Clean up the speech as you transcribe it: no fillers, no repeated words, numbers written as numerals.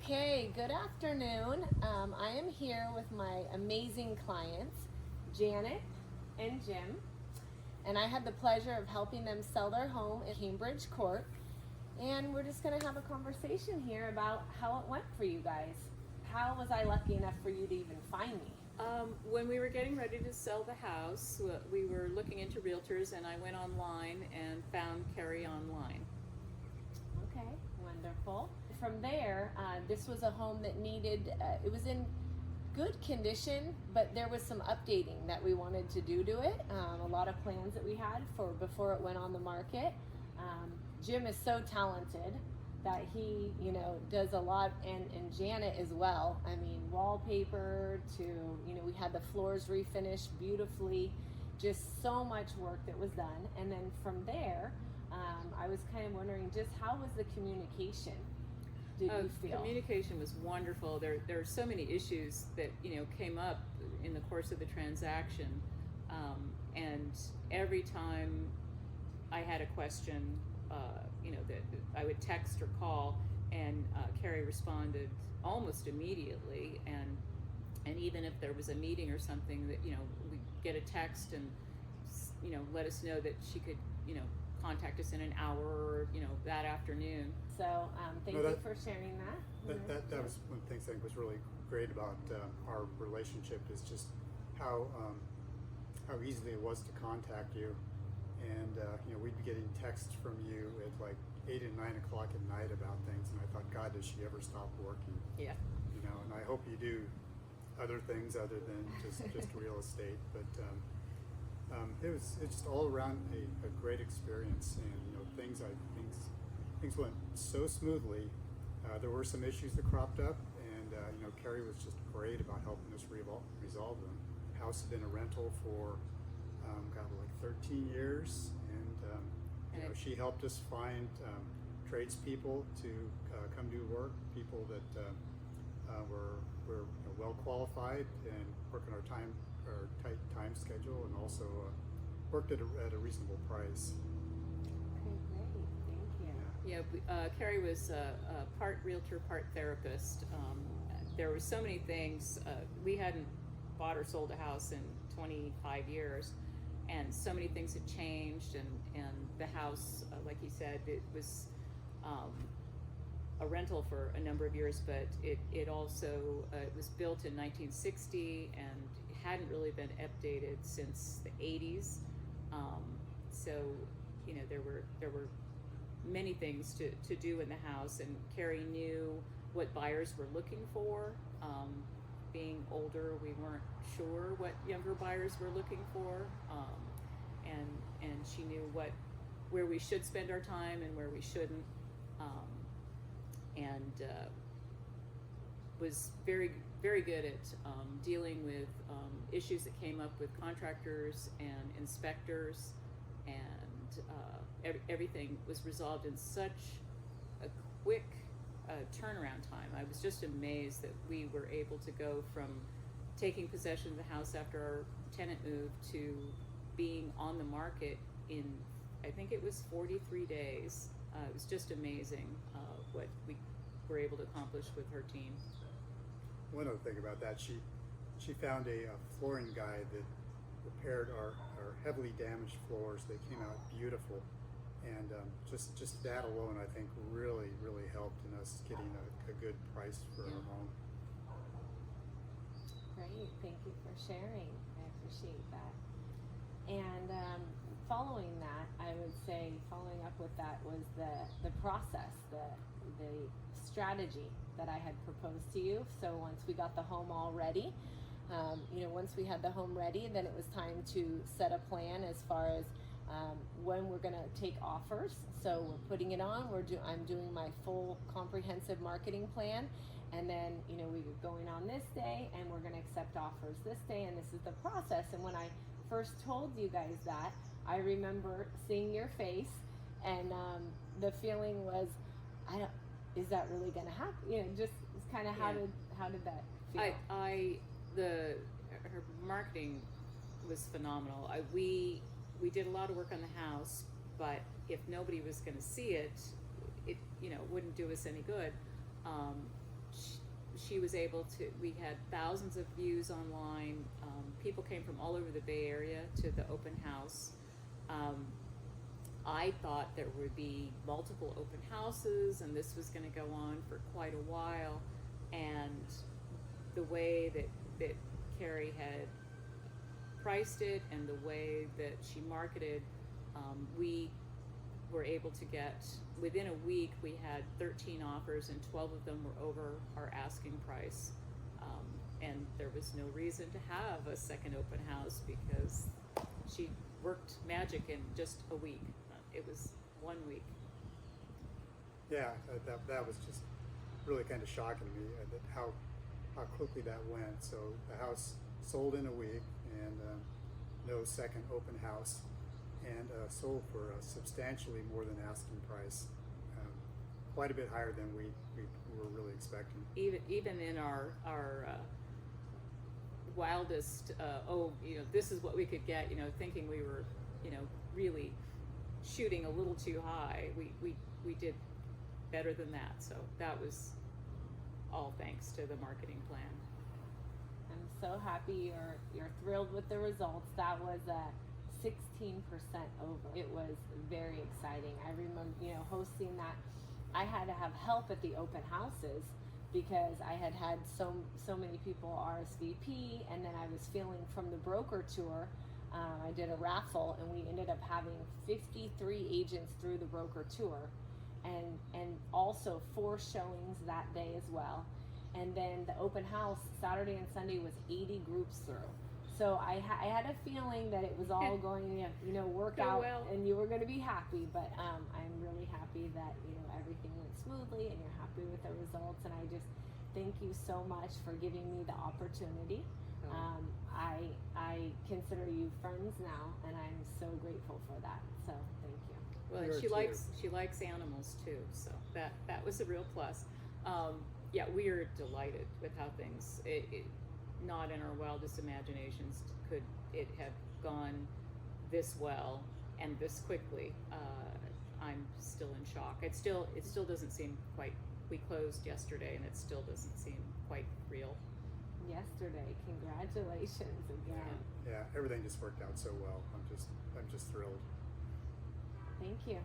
Okay, good afternoon. I am here with my amazing clients, Janet and Jim, and I had the pleasure of helping them sell their home in Cambridge Court. And we're just going to have a conversation here about how it went for you guys. How was I lucky enough for you to even find me? When we were getting ready to sell the house, we were looking into realtors, and I went online and found Kari online. Okay, wonderful. From there, this was a home that needed, it was in good condition, but there was some updating that we wanted to do to it. A lot of plans that we had for before it went on the market. Jim is so talented that he, does a lot, and Janet as well. I mean, wallpaper to, we had the floors refinished beautifully, just so much work that was done. And then from there, I was kind of wondering, just how was the communication? Did you feel? Communication was wonderful. There are so many issues that came up in the course of the transaction, and every time I had a question, that I would text or call, and Kari responded almost immediately. And even if there was a meeting or something, that we'd get a text and let us know that she could contact us in an hour or that afternoon. So thank you for sharing that. That was one of the things I think was really great about our relationship, is just how easily it was to contact you. And we'd be getting texts from you at like 8 and 9 o'clock at night about things, and I thought, God, does she ever stop working? Yeah. And I hope you do other things other than just real estate. But it's just all around a great experience, and things went so smoothly. There were some issues that cropped up, and Kari was just great about helping us resolve them. The house had been a rental for like 13 years, and she helped us find tradespeople to come do work, people that were well qualified and working our tight time schedule, and also worked at a reasonable price. Okay, great, thank you. Yeah, Kari was a part realtor, part therapist. There were so many things. We hadn't bought or sold a house in 25 years, and so many things had changed, and the house, like you said, it was a rental for a number of years, but it also it was built in 1960 and hadn't really been updated since the 80s. So there were many things to do in the house, and Kari knew what buyers were looking for. Being older, we weren't sure what younger buyers were looking for, and she knew where we should spend our time and where we shouldn't, and was very, very good at dealing with issues that came up with contractors and inspectors, and everything was resolved in such a quick turnaround time. I was just amazed that we were able to go from taking possession of the house after our tenant moved to being on the market in, I think it was 43 days. It was just amazing what we were able to accomplish with her team. One other thing about that, she found a flooring guy that repaired our heavily damaged floors. They came out beautiful. And just that alone, I think, really, really helped in us getting a good price for our home. Great, thank you for sharing. I appreciate that. And following that, I would say, following up with that was the process, the strategy that I had proposed to you. So once we got the home all ready, once we had the home ready, then it was time to set a plan as far as when we're going to take offers. So we're putting it on. I'm doing my full comprehensive marketing plan, and then we're going on this day, and we're going to accept offers this day, and this is the process. And when I first told you guys that, I remember seeing your face, and the feeling was, is that really going to happen? Just kind of how did that feel? Her marketing was phenomenal. We did a lot of work on the house, but if nobody was going to see it, it wouldn't do us any good. she was able to, we had thousands of views online. People came from all over the Bay Area to the open house. I thought there would be multiple open houses and this was going to go on for quite a while. And the way that Kari had priced it and the way that she marketed, we were able to get, within a week, we had 13 offers and 12 of them were over our asking price. And there was no reason to have a second open house because she worked magic in just a week. It was 1 week. Yeah, that was just really kind of shocking to me, that how quickly that went. So the house sold in a week, and no second open house, and sold for substantially more than asking price, quite a bit higher than we were really expecting. Even in our wildest, this is what we could get, thinking we were, really shooting a little too high, we did better than that. So that was all thanks to the marketing plan. I'm so happy you're thrilled with the results. That was a 16% over. It was very exciting. I remember, hosting that. I had to have help at the open houses because I had so many people RSVP, and then I was feeling from the broker tour. I did a raffle, and we ended up having 53 agents through the broker tour, and also 4 showings that day as well. And then the open house Saturday and Sunday was 80 groups through. So I had a feeling that it was all going to work out well. And you were going to be happy. But I'm really happy that everything went smoothly and you're happy with the results. And I just thank you so much for giving me the opportunity. I consider you friends now, and I'm so grateful for that. So thank you. Well, and she likes animals too, so that was a real plus. Yeah, we are delighted with how things. Not in our wildest imaginations could it have gone this well and this quickly. I'm still in shock. It still doesn't seem quite. We closed yesterday, and it still doesn't seem quite real. Yesterday, congratulations again. Yeah, everything just worked out so well. I'm just thrilled. Thank you.